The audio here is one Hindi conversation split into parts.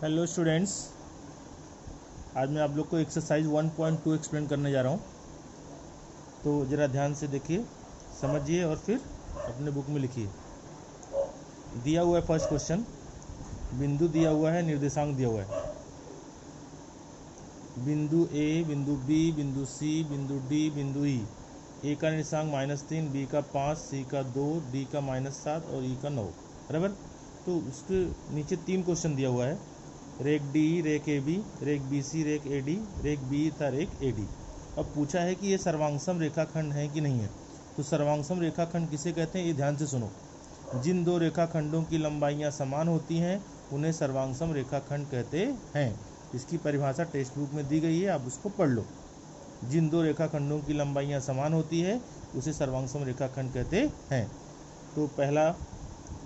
हेलो स्टूडेंट्स, आज मैं आप लोग को एक्सरसाइज 1.2 एक्सप्लेन करने जा रहा हूँ। तो ज़रा ध्यान से देखिए, समझिए और फिर अपने बुक में लिखिए। दिया हुआ है फर्स्ट क्वेश्चन, बिंदु दिया हुआ है, निर्देशांक दिया हुआ है। बिंदु ए, बिंदु बी, बिंदु सी, बिंदु डी, बिंदु ई। ए का निर्देशांक -3, बी का 5, सी का 2, डी का -7 और ई का 9। बराबर। तो उसके नीचे 3 क्वेश्चन दिया हुआ है, रेक डी, रेक ए बी, रेक बी सी, रेक ए डी, रेक बी तथा रेक ए डी। अब पूछा है कि ये सर्वांगसम रेखाखंड है कि नहीं है। तो सर्वांगसम रेखाखंड किसे कहते हैं, ये ध्यान से सुनो। जिन दो रेखाखंडों की लंबाइयाँ समान होती हैं उन्हें सर्वांगसम रेखाखंड कहते हैं। इसकी परिभाषा टेक्स्ट बुक में दी गई है, आप उसको पढ़ लो। जिन दो रेखाखंडों की लंबाइयाँ समान होती है उसे सर्वांगसम रेखाखंड कहते हैं। तो पहला,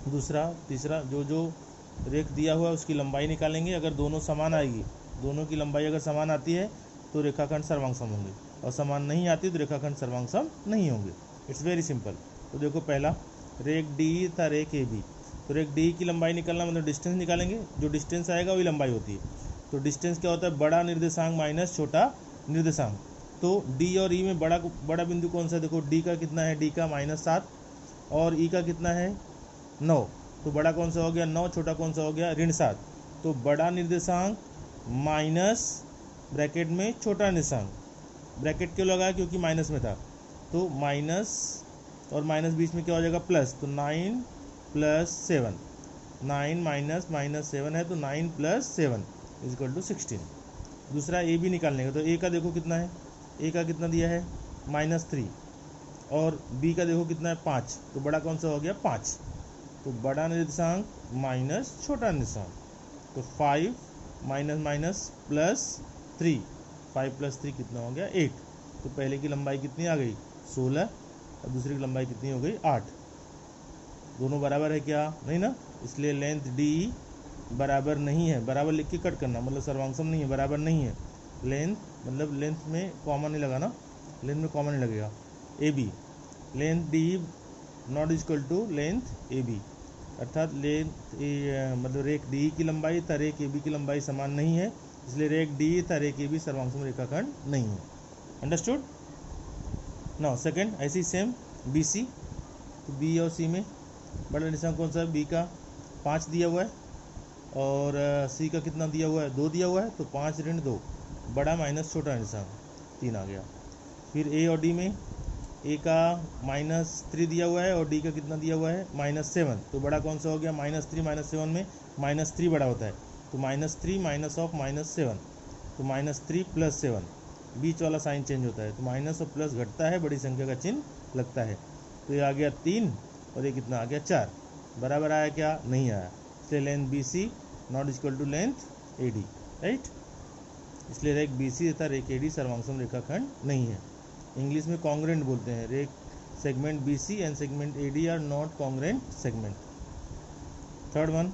दूसरा, तीसरा, जो रेख दिया हुआ है उसकी लंबाई निकालेंगे। अगर दोनों समान आएगी, दोनों की लंबाई अगर समान आती है तो रेखाखंड सर्वांगसम होंगे, और समान नहीं आती तो रेखाखंड सर्वांगसम नहीं होंगे। It's very simple. तो देखो, पहला रेक डी था रेक ए बी। तो रेक डी की लंबाई निकालना मतलब डिस्टेंस निकालेंगे। जो डिस्टेंस आएगा वही लंबाई होती है। तो डिस्टेंस क्या होता है, बड़ा निर्देशांक माइनस छोटा निर्देशांक। तो डी और ई में बड़ा बिंदु कौन सा है, देखो डी का कितना है, डी का -7 और ई का कितना है 9। तो बड़ा कौन सा हो गया 9, छोटा कौन सा हो गया -7। तो बड़ा निर्देशांक माइनस ब्रैकेट में छोटा निर्देशांक। ब्रैकेट क्यों लगा, क्योंकि माइनस में था। तो माइनस और माइनस बीच में क्या हो जाएगा प्लस। तो 9 + 7, 9 - -7 है तो 9 + 7 = 16। दूसरा ए भी निकालने का। तो ए का देखो कितना है, ए का कितना दिया है -3 और बी का देखो कितना है 5। तो बड़ा कौन सा हो गया 5। तो बड़ा निर्देशांक माइनस छोटा निर्देशांक। तो 5 - -+3, 5 + 3 कितना हो गया 8। तो पहले की लंबाई कितनी आ गई 16 और दूसरी की लंबाई कितनी हो गई 8। दोनों बराबर है क्या, नहीं ना। इसलिए लेंथ डी बराबर नहीं है। बराबर लिख के कट करना, मतलब सर्वांगसम नहीं है, बराबर नहीं है। लेंथ मतलब लेंथ में कॉमा नहीं लगाना, लेंथ में कॉमा नहीं लगेगा। A B, length D not equal to length A B, अर्थात लेंथ मतलब रेक डी की लंबाई तथा रेक ए बी की लंबाई समान नहीं है। इसलिए रेक डी तथा रेक ए बी सर्वांगसम रेखाखंड नहीं है। अंडरस्टूड। नाउ सेकंड, ऐसी सेम बी सी। तो बी और सी में बड़ा निर्देशांक कौन सा है, बी का 5 दिया हुआ है और सी का कितना दिया हुआ है 2 दिया हुआ है। तो 5 ऋण 2, बड़ा माइनस छोटा निर्देशांक 3 आ गया। फिर ए और डी में ए का -3 दिया हुआ है और डी का कितना दिया हुआ है -7। तो बड़ा कौन सा हो गया -3 -7 में -3 बड़ा होता है। तो -3 माइनस ऑफ -7, तो -3 + 7, बीच वाला साइन चेंज होता है। तो माइनस और प्लस घटता है, बड़ी संख्या का चिन्ह लगता है। तो ये आ गया 3 और ये कितना आ गया 4। बराबर आया क्या, नहीं आया। इसलिए length B C not equal to length A D, right. इसलिए रेक बी सी तथा रेक ए डी सर्वांगसम रेखाखंड नहीं है। इंग्लिश में कॉन्ग्रेंट बोलते हैं। रेक segment B C and segment A D are not congruent segment. Third one,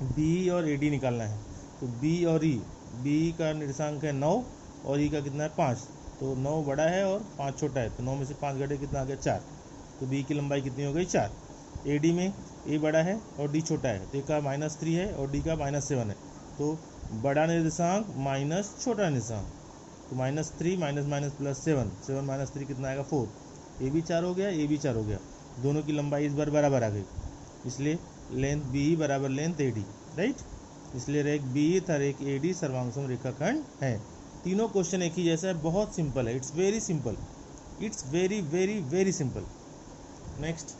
B और ए डी निकालना है। तो बी और ई, बी का निर्देशांक है 9 और ई का कितना है 5। तो 9 बड़ा है और 5 छोटा है। तो 9 में से 5 घटे कितना आ गया 4। तो बी की लंबाई कितनी हो गई 4। ए डी में ए बड़ा है और डी छोटा है। तो ए का -3 है और डी का -7 है। तो बड़ा निर्देशांक माइनस छोटा निर्देशांक। तो -3 -+ 7 - 3 कितना आएगा 4। ए भी 4 हो गया, ए भी 4 हो गया। दोनों की लंबाई इस बार बराबर आ गई। इसलिए लेंथ बी बराबर लेंथ ए डी, राइट। इसलिए रेक बी तथा रेक ए डी सर्वांगसम रेखाखंड है। तीनों क्वेश्चन एक ही जैसा है, बहुत सिंपल है। It's very simple, it's very very very simple. Next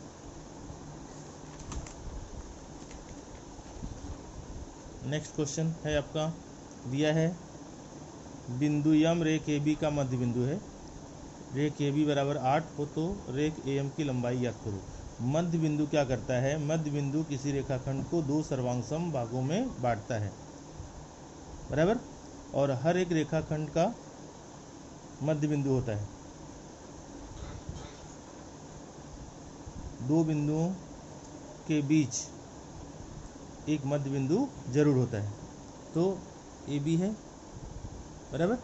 question है आपका, दिया है बिंदु यम रेक ए बी का मध्य बिंदु है। रेक ए बी बराबर 8 हो तो रेक ए एम की लंबाई ज्ञात करो। मध्य बिंदु क्या करता है, मध्य बिंदु किसी रेखाखंड को 2 सर्वांगसम भागों में बांटता है, बराबर। और हर एक रेखाखंड का मध्य बिंदु होता है। 2 बिंदुओं के बीच एक मध्य बिंदु जरूर होता है। तो ए बी है, बराबर,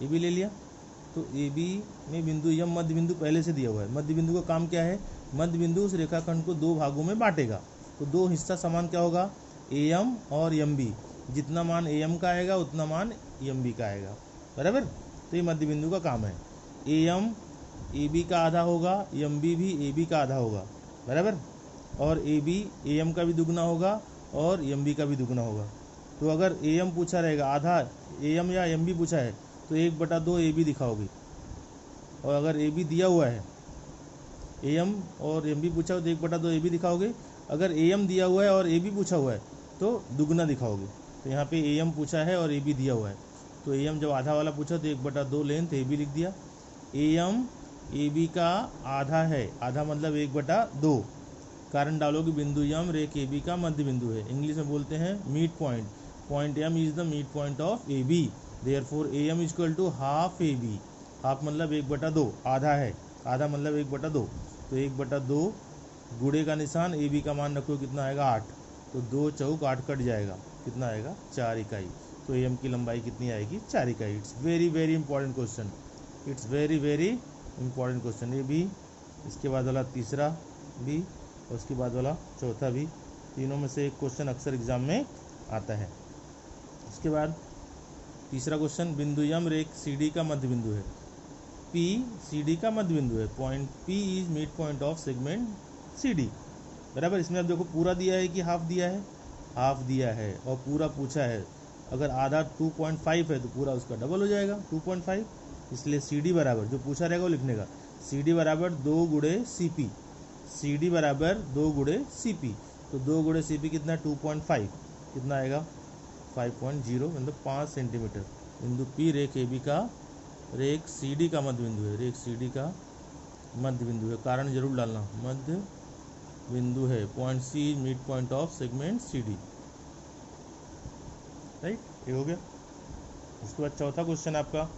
ए बी ले लिया। तो ए बी में बिंदु यम मध्य बिंदु पहले से दिया हुआ है। मध्य बिंदु का काम क्या है, मध्य बिंदु उस रेखाखंड को 2 भागों में बांटेगा। तो 2 हिस्सा समान क्या होगा, ए एम और एम बी। जितना मान ए एम का आएगा उतना मान ए एम बी का आएगा, बराबर। तो ये मध्य बिंदु का काम है। ए एम ए बी का आधा होगा, एम बी भी ए बी का आधा होगा, बराबर। और ए बी ए एम का भी दुगना होगा और एम बी का भी दुगना होगा। तो अगर ए एम पूछा रहेगा आधा ए एम या एम बी पूछा है तो 1/2 ए बी दिखाओगे। और अगर ए बी दिया हुआ है, ए एम और एम बी पूछा हो तो 1/2 ए बी दिखाओगे। अगर ए एम दिया हुआ है और ए बी पूछा हुआ है तो दुगना दिखाओगे। तो यहाँ पे ए एम पूछा है और ए बी दिया हुआ है, तो ए एम जब आधा वाला पूछा तो 1/2 लेंथ ए बी लिख दिया। ए एम ए बी का आधा है, आधा मतलब 1/2। कारण डालोगे बिंदु एम रेख ए बी का मध्य बिंदु है। इंग्लिश में बोलते हैं mid point. Point M is the mid point of A B, therefore A M equal to half A B. Half मतलब 1/2, आधा है, आधा मतलब 1/2। तो 1/2 गुणे का निशान ए बी का मान रखो कितना आएगा 8। तो 2 चौक 8 कट जाएगा, कितना आएगा 4 इकाई। तो ए एम की लंबाई कितनी आएगी 4 इकाई। It's very very important question, it's very very important question. ये भी, इसके बाद वाला तीसरा भी और उसके बाद वाला चौथा भी, तीनों में से एक क्वेश्चन अक्सर एग्जाम में आता है। उसके बाद तीसरा क्वेश्चन, बिंदु एम रेख सी डी का मध्य बिंदु है। पी सी डी का मध्य बिंदु है। Point P is mid point of segment C D, बराबर। इसमें अब देखो पूरा दिया है कि हाफ दिया है, हाफ दिया है और पूरा पूछा है। अगर आधा 2.5 है तो पूरा उसका डबल हो जाएगा 2.5, इसलिए सी डी बराबर जो पूछा रहेगा वो लिखने का। सी डी बराबर 2 गुणे सी पी, सी डी बराबर 2 गुणे सी पी। तो 2 गुणे सी पी कितना 2.5, कितना आएगा 5.0 मतलब 5 सेंटीमीटर। बिंदु पी रेख ए बी का, रेख सी डी का मध्य बिंदु है, रेख सी डी का मध्य बिंदु है। कारण जरूर डालना, मध्य बिंदु है। Point C mid point of segment C D, right. ये हो गया। उसके बाद चौथा क्वेश्चन आपका,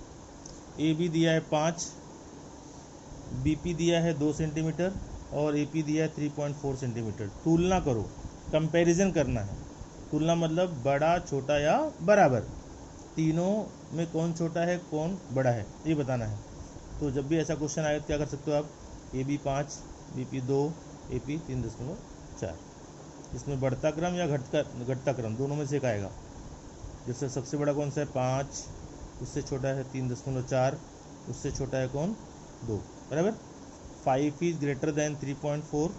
ए बी दिया है 5, बी पी दिया है 2 सेंटीमीटर और ए पी दिया है 3.4 सेंटीमीटर। तुलना करो, कंपैरिजन करना है। तुलना मतलब बड़ा छोटा या बराबर, तीनों में कौन छोटा है कौन बड़ा है ये बताना है। तो जब भी ऐसा क्वेश्चन आए तो क्या कर सकते हो आप, A B 5, B P 2, A P 3.4। इसमें बढ़ता क्रम या घटता क्रम दोनों में से एक आएगा। जैसे सबसे बड़ा कौन सा है 5, उससे छोटा है 3.4, उससे छोटा है कौन 2, बराबर। 5 is greater than 3.4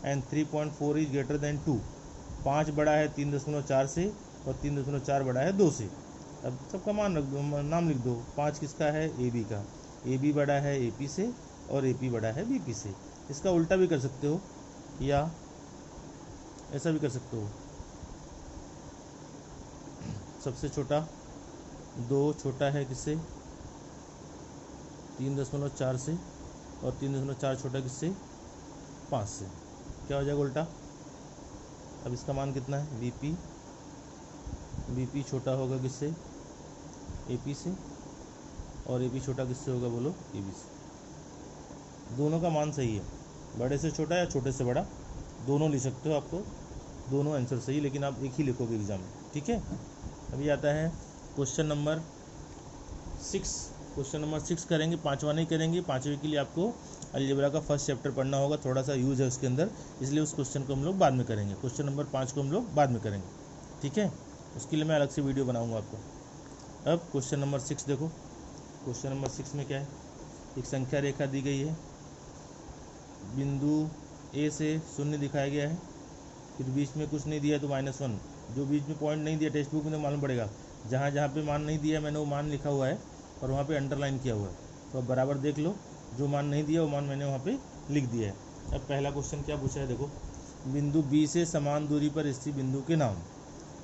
and 3.4 is greater than 2। 5 बड़ा है 3.4 से और 3.4 बड़ा है 2 से। अब सबका मान रख दो, नाम लिख दो। 5 किसका है ए बी का, ए बी बड़ा है ए पी से और ए पी बड़ा है बी पी से। इसका उल्टा भी कर सकते हो या ऐसा भी कर सकते हो, सबसे छोटा 2 छोटा है किससे 3.4 से और 3.4 छोटा किससे 5 से। क्या हो जाएगा उल्टा। अब इसका मान कितना है बीपी, बीपी छोटा होगा किससे एपी से और एपी छोटा किससे होगा बोलो एबी से। दोनों का मान सही है, बड़े से छोटा या छोटे से बड़ा दोनों लिख सकते हो। आपको दोनों आंसर सही, लेकिन आप एक ही लिखोगे एग्जाम में, ठीक है। अभी आता है क्वेश्चन नंबर 6। क्वेश्चन नंबर 6 करेंगे, 5वां नहीं करेंगे। 5वें के लिए आपको अलजेब्रा का फर्स्ट चैप्टर पढ़ना होगा, थोड़ा सा यूज है उसके अंदर, इसलिए उस क्वेश्चन को हम लोग बाद में करेंगे। क्वेश्चन नंबर 5 को हम लोग बाद में करेंगे, ठीक है। उसके लिए मैं अलग से वीडियो बनाऊंगा आपको। अब क्वेश्चन नंबर 6 देखो। क्वेश्चन नंबर 6 में क्या है, एक संख्या रेखा दी गई है, बिंदु ए से 0 दिखाया गया है, फिर बीच में कुछ नहीं दिया तो -1। जो बीच में पॉइंट नहीं दिया टेक्स्ट बुक में तो मालूम पड़ेगा, जहाँ जहाँ पे मान नहीं दिया मैंने वो मान लिखा हुआ है और वहाँ पे अंडरलाइन किया हुआ है। तो अब बराबर देख लो, जो मान नहीं दिया वो मान मैंने वहाँ पे लिख दिया है। अब पहला क्वेश्चन क्या पूछा है देखो, बिंदु बी से समान दूरी पर स्थित बिंदु के नाम।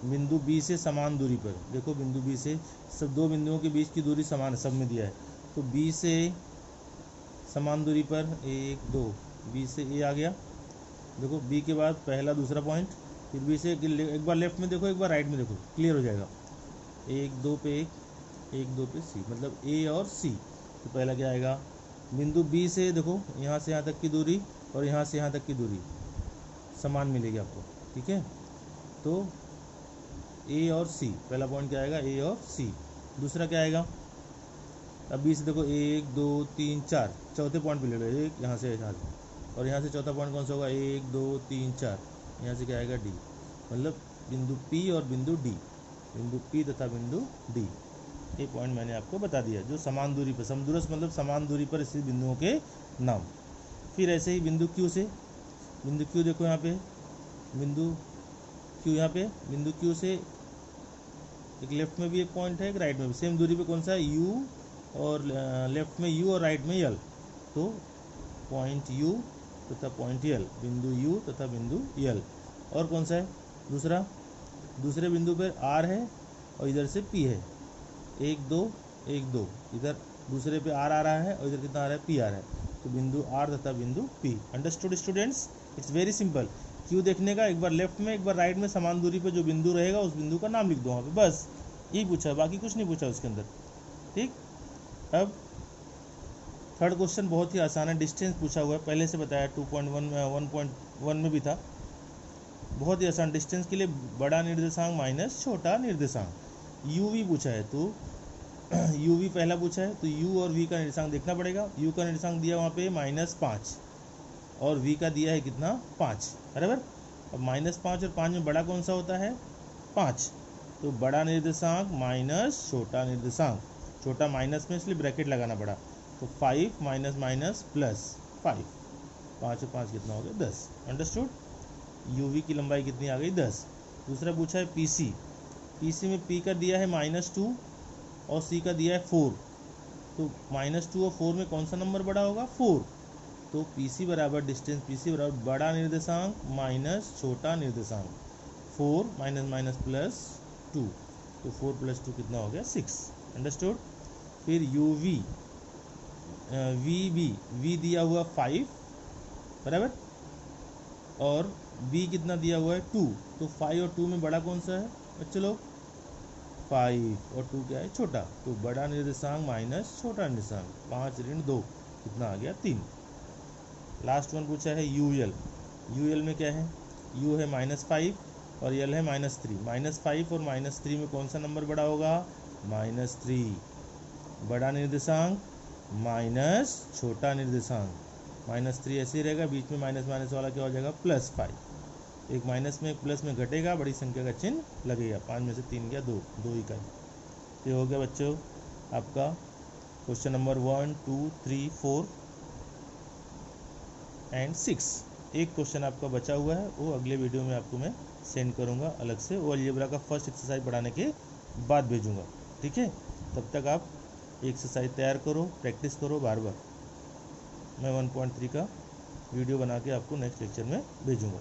बिंदु बी से समान दूरी पर, देखो बिंदु बी से सब दो बिंदुओं के बीच की दूरी समान है, सब में दिया है। तो बी से समान दूरी पर 1 2, बी से ए आ गया, देखो बी के बाद पहला दूसरा पॉइंट, फिर बी से एक बार लेफ्ट में देखो एक बार राइट में देखो, क्लियर हो जाएगा। 1 2 पे 1 2 पे सी, मतलब ए और सी। तो पहला क्या आएगा, बिंदु बी से देखो यहाँ से यहाँ तक की दूरी और यहाँ से यहाँ तक की दूरी समान मिलेगी आपको, ठीक है। तो ए और सी, पहला पॉइंट क्या आएगा ए और सी। दूसरा क्या आएगा, अब बी से देखो 1 2 3 4, चौथे पॉइंट पे ले लो, एक यहाँ से यहाँ से, और यहाँ से चौथा पॉइंट कौन सा होगा 1 2 3 4, यहाँ से क्या आएगा डी, मतलब बिंदु पी और बिंदु डी। बिंदु P तथा बिंदु D। ये पॉइंट मैंने आपको बता दिया, जो समान दूरी पर, समदूरस्थ मतलब समान दूरी पर स्थित बिंदुओं के नाम। फिर ऐसे ही बिंदु Q से, बिंदु Q देखो यहाँ पे, बिंदु Q यहाँ पे, बिंदु Q से एक लेफ्ट में भी एक पॉइंट है, एक राइट में भी, सेम दूरी पे कौन सा है, U, और लेफ्ट में U और राइट में L। तो पॉइंट U तथा पॉइंट L, बिंदु U तथा बिंदु L। और कौन सा है दूसरा, दूसरे बिंदु पर R है और इधर से P है, 1 2 1 2, इधर दूसरे पे R आ रहा है और इधर कितना आ रहा है, P आ रहा है। तो बिंदु R तथा बिंदु P। Understood students? It's very simple. Q देखने का, एक बार लेफ्ट में एक बार राइट में समान दूरी पे जो बिंदु रहेगा उस बिंदु का नाम लिख दो वहाँ पे, बस यही पूछा, बाकी कुछ नहीं पूछा उसके अंदर। ठीक, अब थर्ड क्वेश्चन बहुत ही आसान है, डिस्टेंस पूछा हुआ है, पहले से बताया 2.1 में 1.1 में भी था, बहुत ही आसान। डिस्टेंस के लिए बड़ा निर्देशांक माइनस छोटा निर्देशांक। यू वी पूछा है, तो यू वी पहला पूछा है, तो यू और वी का निर्देशांक देखना पड़ेगा। यू का निर्देशांक दिया वहाँ पे -5 और वी का दिया है कितना, 5, बराबर। अब -5 और 5 में बड़ा कौन सा होता है, 5। तो बड़ा निर्देशांक माइनस छोटा निर्देशांक, छोटा माइनस में इसलिए ब्रैकेट लगाना पड़ा, तो 5 माइनस माइनस प्लस 5, 5 और 5 कितना हो गया, 10। अंडरस्टूड? यूवी की लंबाई कितनी आ गई, 10। दूसरा पूछा है पीसी, पीसी में पी का दिया है -2 और सी का दिया है 4, तो -2 और 4 में कौन सा नंबर बड़ा होगा, 4। तो पीसी बराबर डिस्टेंस, पीसी बराबर बड़ा निर्देशांक माइनस छोटा निर्देशांक, 4 माइनस माइनस प्लस 2, तो 4 + 2 कितना हो गया, 6। अंडरस्टूड? फिर यूवी, वी दिया हुआ 5, बराबर, और बी कितना दिया हुआ है, 2। तो 5 और 2 में बड़ा कौन सा है बच्चे लोग, 5 और 2 क्या है, छोटा। तो बड़ा निर्देशांक माइनस छोटा निर्देशांक, 5 ऋण 2 कितना आ गया, 3। लास्ट वन पूछा है यूएल, यूएल में क्या है, यू है -5 और एल है -3। -5 और -3 में कौन सा नंबर बड़ा होगा, -3। बड़ा निर्देशांक माइनस छोटा निर्देशांक, -3 ऐसे ही रहेगा, बीच में माइनस माइनस वाला क्या हो जाएगा, +5। एक माइनस में एक प्लस में घटेगा, बड़ी संख्या का चिन्ह लगेगा, 5 में से 3 गया, 2 इकाई। तो ये हो गया बच्चों आपका क्वेश्चन नंबर 1 2 3 4 एंड 6। एक क्वेश्चन आपका बचा हुआ है, वो अगले वीडियो में आपको मैं सेंड करूँगा अलग से, वो अलजेब्रा का फर्स्ट एक्सरसाइज पढ़ाने के बाद भेजूँगा। ठीक है, तब तक आप एक्सरसाइज तैयार करो, प्रैक्टिस करो बार बार। मैं 1.3 का वीडियो बना के आपको नेक्स्ट लेक्चर में भेजूँगा।